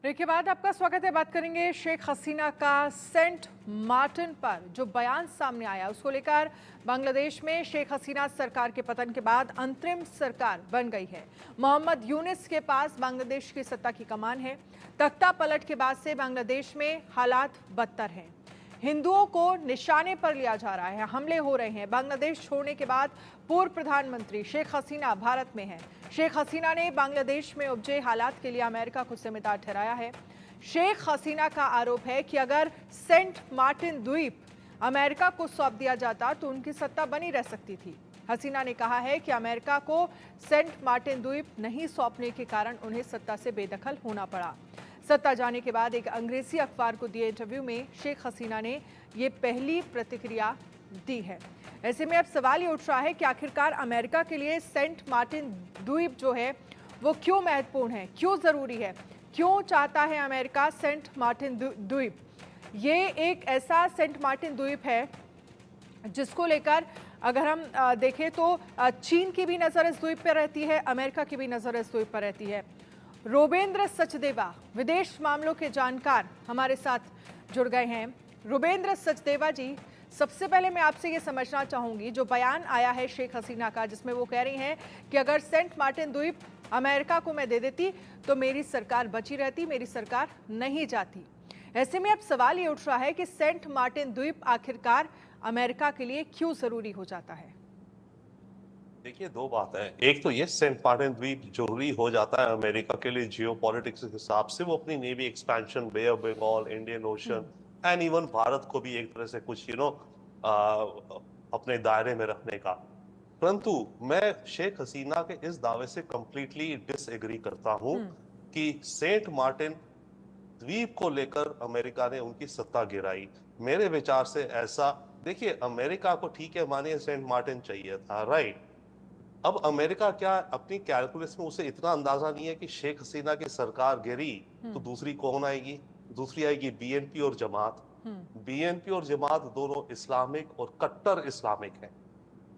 Break के बाद आपका स्वागत है। बात करेंगे शेख हसीना का सेंट मार्टिन पर जो बयान सामने आया उसको लेकर। बांग्लादेश में शेख हसीना सरकार के पतन के बाद अंतरिम सरकार बन गई है। मोहम्मद यूनिस के पास बांग्लादेश की सत्ता की कमान है। तख्ता पलट के बाद से बांग्लादेश में हालात बदतर हैं। हिंदुओं को निशाने पर लिया जा रहा है, हमले हो रहे हैं। बांग्लादेश छोड़ने के बाद पूर्व प्रधानमंत्री शेख हसीना भारत में हैं। शेख हसीना ने बांग्लादेश में उपजे हालात के लिए अमेरिका को जिम्मेदार ठहराया है। शेख हसीना का आरोप है कि अगर सेंट मार्टिन द्वीप अमेरिका को सौंप दिया जाता तो उनकी सत्ता बनी रह सकती थी। हसीना ने कहा है कि अमेरिका को सेंट मार्टिन द्वीप नहीं सौंपने के कारण उन्हें सत्ता से बेदखल होना पड़ा। सत्ता जाने के बाद एक अंग्रेजी अखबार को दिए इंटरव्यू में शेख हसीना ने ये पहली प्रतिक्रिया दी है। ऐसे में अब सवाल ये उठ रहा है कि आखिरकार अमेरिका के लिए सेंट मार्टिन द्वीप जो है वो क्यों महत्वपूर्ण है, क्यों ज़रूरी है, क्यों चाहता है अमेरिका सेंट मार्टिन द्वीप। ये एक ऐसा सेंट मार्टिन द्वीप है जिसको लेकर अगर हम देखें तो चीन की भी नज़र इस द्वीप पर रहती है, अमेरिका की भी नज़र इस द्वीप पर रहती है। रुबेंद्र सचदेवा विदेश मामलों के जानकार हमारे साथ जुड़ गए हैं। रुबेंद्र सचदेवा जी, सबसे पहले मैं आपसे ये समझना चाहूंगी, जो बयान आया है शेख हसीना का जिसमें वो कह रही हैं कि अगर सेंट मार्टिन द्वीप अमेरिका को मैं दे देती तो मेरी सरकार बची रहती, मेरी सरकार नहीं जाती। ऐसे में अब सवाल ये उठ रहा है कि सेंट मार्टिन द्वीप आखिरकार अमेरिका के लिए क्यों जरूरी हो जाता है। देखिए, दो बात है। एक तो ये सेंट मार्टिन द्वीप जरूरी हो जाता है अमेरिका के लिए जियोपॉलिटिक्स के हिसाब से, वो अपनी navy expansion, Bay of Bengal, Indian Ocean and even Bharat को भी एक तरह से कुछ अपने दायरे में रखने का। परंतु मैं शेख हसीना के इस दावे से कंप्लीटली डिसएग्री करता हूं कि सेंट मार्टिन द्वीप को लेकर अमेरिका ने उनकी सत्ता गिराई। मेरे विचार से ऐसा, देखिए, अमेरिका को ठीक है, मानिए सेंट मार्टिन चाहिए था, राइट। अब अमेरिका क्या अपनी कैलकुलस में उसे इतना अंदाजा नहीं है कि शेख हसीना की सरकार गिरी तो दूसरी कौन आएगी? दूसरी आएगी बीएनपी और जमात। बीएनपी और जमात दोनों इस्लामिक और कट्टर इस्लामिक हैं,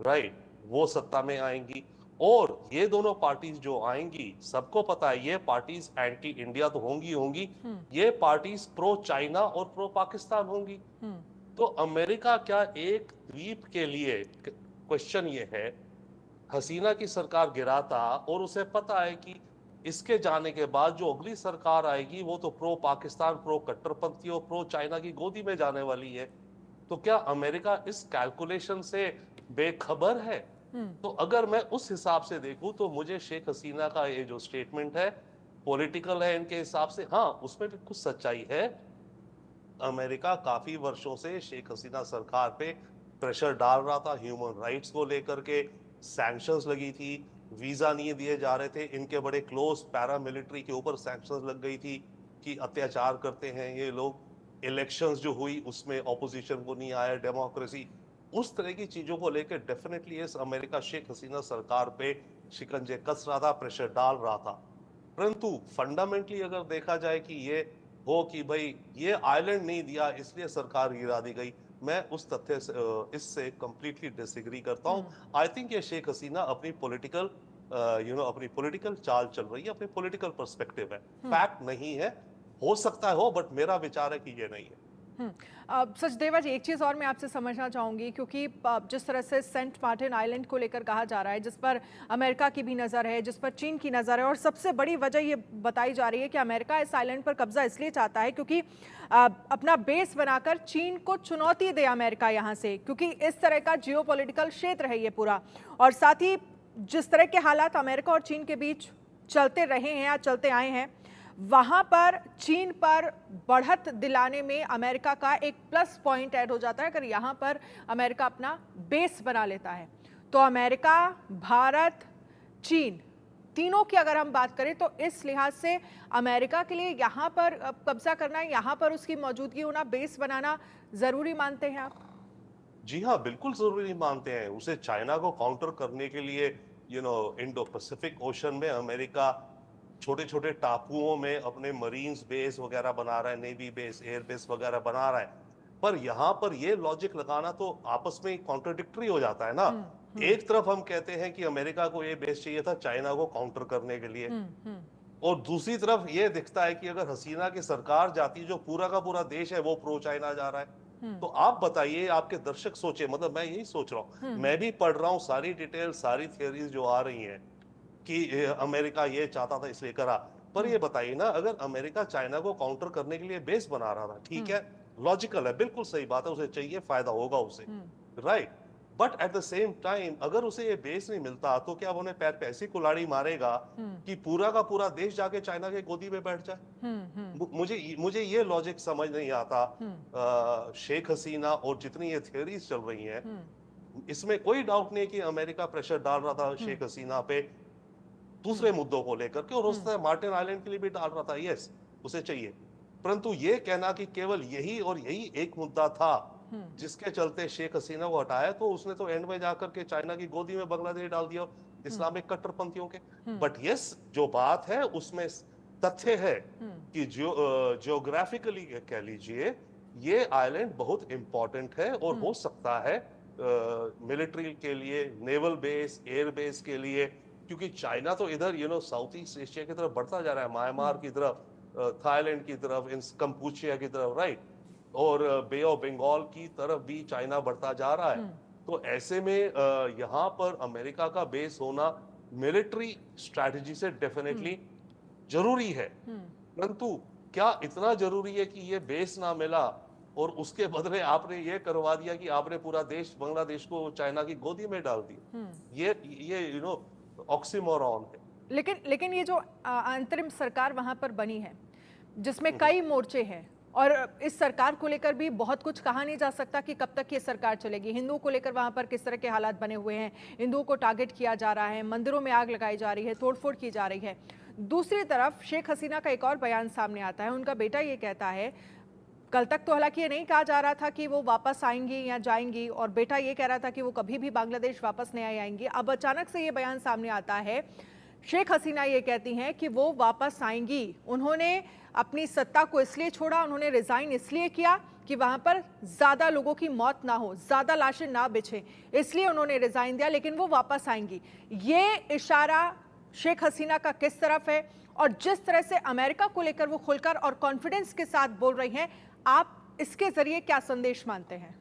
राइट। वो सत्ता में आएंगी और ये दोनों पार्टीज जो आएंगी, सबको पता है ये पार्टीज एंटी इंडिया तो होंगी होंगी, ये पार्टीज प्रो चाइना और प्रो पाकिस्तान होंगी। तो अमेरिका क्या एक द्वीप के लिए, क्वेश्चन ये है, हसीना की सरकार गिराता और उसे पता है कि इसके जाने के बाद जो अगली सरकार आएगी वो तो प्रो पाकिस्तान, प्रो कट्टरपंथी और प्रो चाइना की गोदी में जाने वाली है, तो क्या अमेरिका इस कैलकुलेशन से बेखबर है? तो अगर मैं उस हिसाब से देखूं तो मुझे शेख हसीना का ये जो स्टेटमेंट है पॉलिटिकल है इनके हिसाब से, हाँ उसमें भी कुछ सच्चाई है। अमेरिका काफी वर्षों से शेख हसीना सरकार पे प्रेशर डाल रहा था, ह्यूमन राइट्स को लेकर के सैंक्शंस लगी थी, वीजा नहीं दिए जा रहे थे, इनके बड़े क्लोज पैरामिलिट्री के ऊपर सैंक्शंस लग गई थी कि अत्याचार करते हैं ये लोग। इलेक्शंस जो हुई उसमें ऑपोजिशन को नहीं आया, डेमोक्रेसी, उस तरह की चीजों को लेकर डेफिनेटली इस अमेरिका शेख हसीना सरकार पे शिकंजे कस रहा था, प्रेशर डाल रहा था। परंतु फंडामेंटली अगर देखा जाए कि ये हो कि भाई ये आइलैंड नहीं दिया इसलिए सरकार गिरा दी गई, मैं उस तथ्य से इससे कंप्लीटली डिसएग्री करता हूं। आई थिंक ये शेख हसीना अपनी पॉलिटिकल अपनी पॉलिटिकल चाल चल रही है, अपनी पॉलिटिकल पर्सपेक्टिव है, फैक्ट नहीं है। हो सकता है हो, बट मेरा विचार है कि ये नहीं है। सचदेवा जी, एक चीज़ और मैं आपसे समझना चाहूँगी, क्योंकि जिस तरह से सेंट मार्टिन आइलैंड को लेकर कहा जा रहा है, जिस पर अमेरिका की भी नज़र है, जिस पर चीन की नज़र है, और सबसे बड़ी वजह ये बताई जा रही है कि अमेरिका इस आइलैंड पर कब्जा इसलिए चाहता है क्योंकि अपना बेस बनाकर चीन को चुनौती दे अमेरिका यहाँ से, क्योंकि इस तरह का जियोपॉलिटिकल क्षेत्र है ये पूरा। और साथ ही जिस तरह के हालात अमेरिका और चीन के बीच चलते रहे हैं या चलते आए हैं, वहां पर चीन पर बढ़त दिलाने में अमेरिका का एक प्लस पॉइंट ऐड हो जाता है अगर यहां पर अमेरिका अपना बेस बना लेता है। तो अमेरिका, भारत, चीन, तीनों की अगर हम बात करें तो इस लिहाज से अमेरिका के लिए यहां पर कब्जा करना, यहां पर उसकी मौजूदगी होना, बेस बनाना जरूरी मानते हैं आप? जी हाँ, बिल्कुल जरूरी मानते हैं। उसे चाइना को काउंटर करने के लिए इंडो पैसिफिक ओशन में अमेरिका छोटे छोटे टापुओं में अपने मरीन्स बेस वगैरह बना रहा है, नेवी बेस, एयर बेस वगैरह बना रहा है। पर यहाँ पर ये लॉजिक लगाना तो आपस में कॉन्ट्रडिक्टरी हो जाता है ना। एक तरफ हम कहते हैं कि अमेरिका को ये बेस चाहिए था चाइना को काउंटर करने के लिए, और दूसरी तरफ ये दिखता है कि अगर हसीना की सरकार जाती, जो पूरा का पूरा देश है वो प्रो चाइना जा रहा है। तो आप बताइए, आपके दर्शक सोचे, मतलब मैं यही सोच रहा हूँ, मैं भी पढ़ रहा हूँ सारी डिटेल, सारी थियोरीज जो आ रही हैं कि अमेरिका ये चाहता था इसलिए करा। पर ये बताइए ना, अगर अमेरिका चाइना को काउंटर करने के लिए बेस बना रहा था, ठीक है, लॉजिकल है, बिल्कुल सही बात है, उसे चाहिए, फायदा होगा उसे, right. But at the same time अगर उसे ये बेस नहीं मिलता तो क्या वो उन्हें पैर पे ऐसी कुल्हाड़ी मारेगा कि पूरा का पूरा देश जाके चाइना के गोदी में बैठ जाए? मुझे मुझे ये लॉजिक समझ नहीं आता। शेख हसीना और जितनी ये थियोरीज चल रही हैं, इसमें कोई डाउट नहीं कि अमेरिका प्रेशर डाल रहा था शेख हसीना पे दूसरे मुद्दों को लेकर के, और हो सकता है मार्टिन आइलैंड के लिए भी डाल रहा था, यस, उसे चाहिए। परंतु ये कहना कि केवल यही और यही एक मुद्दा था जिसके चलते शेख हसीना को हटाया, तो उसने तो एंड में जाकर के चाइना की गोदी में बांग्लादेश डाल दिया इस्लामिक कट्टरपंथियों के। बट यस, जो बात है उसमें तथ्य है कि जियोग्राफिकली कह लीजिए, ये आइलैंड बहुत इंपॉर्टेंट है और हो सकता है मिलिट्री के लिए, नेवल बेस, एयर बेस के लिए, क्योंकि चाइना तो इधर साउथ ईस्ट एशिया की तरफ बढ़ता जा रहा है, म्यांमार की तरफ, थाईलैंड की तरफ, इन कंपूचिया की तरफ, राइट, और बे ऑफ बंगाल की तरफ भी चाइना बढ़ता जा रहा है। तो ऐसे में यहाँ पर अमेरिका का बेस होना मिलिट्री स्ट्रैटेजी से डेफिनेटली जरूरी है। परंतु क्या इतना जरूरी है कि ये बेस ना मिला और उसके बदले आपने ये करवा दिया कि आपने पूरा देश, बांग्लादेश को चाइना की गोदी में डाल दिया? ये ऑक्सीमोरॉन है। लेकिन लेकिन ये जो अंतरिम सरकार वहां पर बनी है, जिसमें कई मोर्चे हैं, और इस सरकार को लेकर भी बहुत कुछ कहा नहीं जा सकता कि कब तक ये सरकार चलेगी। हिंदुओं को लेकर वहां पर किस तरह के हालात बने हुए हैं, हिंदुओं को टारगेट किया जा रहा है, मंदिरों में आग लगाई जा रही है, तोड़फोड़ की जा रही है। दूसरी तरफ शेख हसीना का एक और बयान सामने आता है। उनका बेटा ये कहता है, कल तक तो हालांकि ये नहीं कहा जा रहा था कि वो वापस आएंगी या जाएंगी, और बेटा ये कह रहा था कि वो कभी भी बांग्लादेश वापस नहीं आएंगी। अब अचानक से ये बयान सामने आता है, शेख हसीना ये कहती हैं कि वो वापस आएंगी। उन्होंने अपनी सत्ता को इसलिए छोड़ा, उन्होंने रिजाइन इसलिए किया कि वहां पर ज्यादा लोगों की मौत ना हो, ज्यादा लाशें ना बिछे, इसलिए उन्होंने रिजाइन दिया, लेकिन वो वापस आएंगी। ये इशारा शेख हसीना का किस तरफ है, और जिस तरह से अमेरिका को लेकर वो खुलकर और कॉन्फिडेंस के साथ बोल रही हैं, आप इसके जरिए क्या संदेश मानते हैं?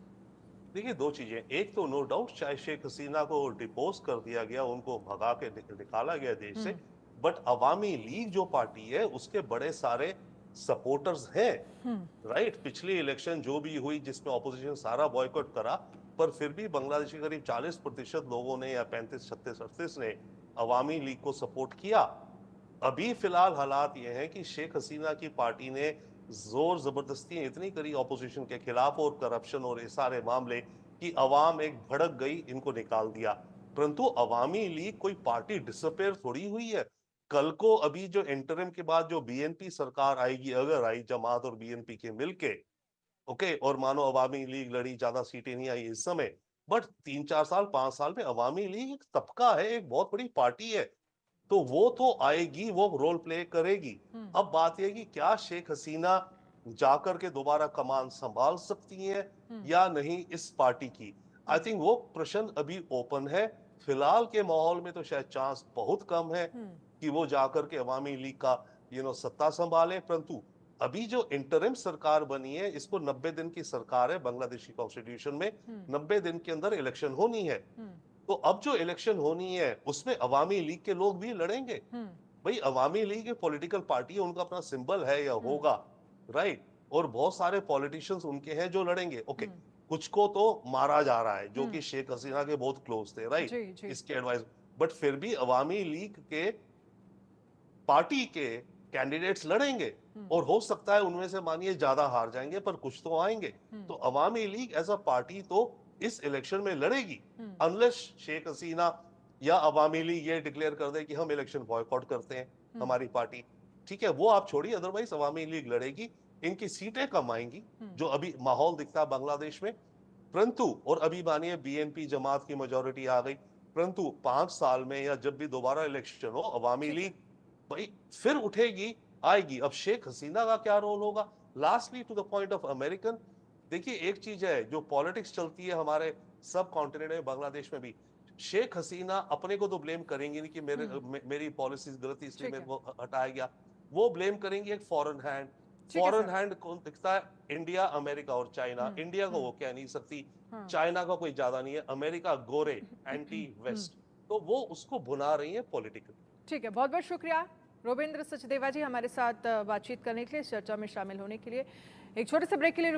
देखिए, दो चीजें, एक तो नो डाउट चाहे शेख हसीना को डिपोज कर दिया गया, उनको भगा के निकाला गया देश से, बट अवामी लीग जो पार्टी है उसके बड़े सारे सपोर्टर्स हैं, राइट। पिछली इलेक्शन जो भी हुई जिसमें ऑपोजिशन सारा बॉयकॉट करा, पर फिर भी बांग्लादेश के करीब 40% लोगों ने, या 35, 36, 38 ने अवामी लीग को सपोर्ट किया। अभी फिलहाल हालात ये हैं कि शेख हसीना की पार्टी ने जोर जबरदस्ती इतनी करी ऑपोजिशन के खिलाफ और करप्शन और ये सारे मामले कि अवाम एक भड़क गई, इनको निकाल दिया। परंतु अवामी लीग कोई पार्टी डिसअपेयर थोड़ी हुई है। कल को अभी जो इंटरिम के बाद जो बीएनपी सरकार आएगी, अगर आई जमात और बीएनपी के मिलके, ओके, और मानो अवामी लीग लड़ी, ज्यादा सीटें नहीं आई इस समय, बट 3-4 साल 5 साल में अवामी लीग एक तबका है, एक बहुत बड़ी पार्टी है, तो वो तो आएगी, वो रोल प्ले करेगी। अब बात यह कि क्या शेख हसीना जाकर के दोबारा कमान संभाल सकती हैं या नहीं इस पार्टी की, आई थिंक वो प्रश्न अभी ओपन है। फिलहाल के माहौल में तो शायद चांस बहुत कम है कि वो जाकर के अवामी लीग का सत्ता संभाले। परंतु अभी जो इंटरिम सरकार बनी है, इसको 90 दिन की सरकार है, बांग्लादेशी कॉन्स्टिट्यूशन में 90 दिन के अंदर इलेक्शन होनी है। तो अब जो इलेक्शन होनी है उसमें अवामी लीग के लोग भी लड़ेंगे। भाई, अवामी लीग एक पॉलिटिकल पार्टी है, उनका अपना सिंबल है या होगा, राइट, और बहुत सारे पॉलिटिशियंस उनके हैं जो लड़ेंगे, ओके। कुछ को तो मारा जा रहा है जो कि शेख हसीना के बहुत क्लोज थे, राइट, इसके एडवाइस, बट फिर भी अवामी लीग के पार्टी के कैंडिडेट्स लड़ेंगे, और हो सकता है उनमें से मानिए ज्यादा हार जाएंगे, पर कुछ तो आएंगे। तो अवामी लीग एज अ पार्टी तो इस इलेक्शन में लड़ेगी, अनलेस शेख हसीना या अवामी लीग ये डिक्लेयर कर दे कि हम इलेक्शन बॉयकॉट करते हैं, हमारी पार्टी, ठीक है, वो आप छोड़िए, अदरवाइज अवामी लीग लड़ेगी, इनकी सीटें कम आएंगी, जो अभी माहौल दिखता है बांग्लादेश में। परंतु, और अभी मानिए बीएनपी जमात की मेजोरिटी आ गई, परंतु 5 साल में या जब भी दोबारा इलेक्शन हो, अवामी लीग भाई फिर उठेगी, आएगी। अब शेख हसीना का क्या रोल होगा? Lastly to the point of American, देखिए एक चीज है, जो पॉलिटिक्स चलती है हमारे सब कॉन्टिनेंट में, बांग्लादेश में भी, शेख हसीना अपने को तो ब्लेम करेंगी नहीं कि मेरी पॉलिसीज गलत थी इसलिए ठीक मेरे है। को हटाया गया। वो ब्लेम करेंगी एक फॉरेन हैंड। ठीक है फॉरेन सर। हैंड कौन दिखता है? इंडिया, अमेरिका और चाइना। इंडिया को वो कह नहीं सकती, चाइना का कोई ज्यादा नहीं है, अमेरिका गोरे एंटी वेस्ट, तो वो उसको भुना रही है पॉलिटिकली। ठीक है, बहुत बहुत शुक्रिया रोबेंद्र सचदेवा जी हमारे साथ बातचीत करने के लिए, इस चर्चा में शामिल होने के लिए। एक छोटे से ब्रेक के लिए रुकिए।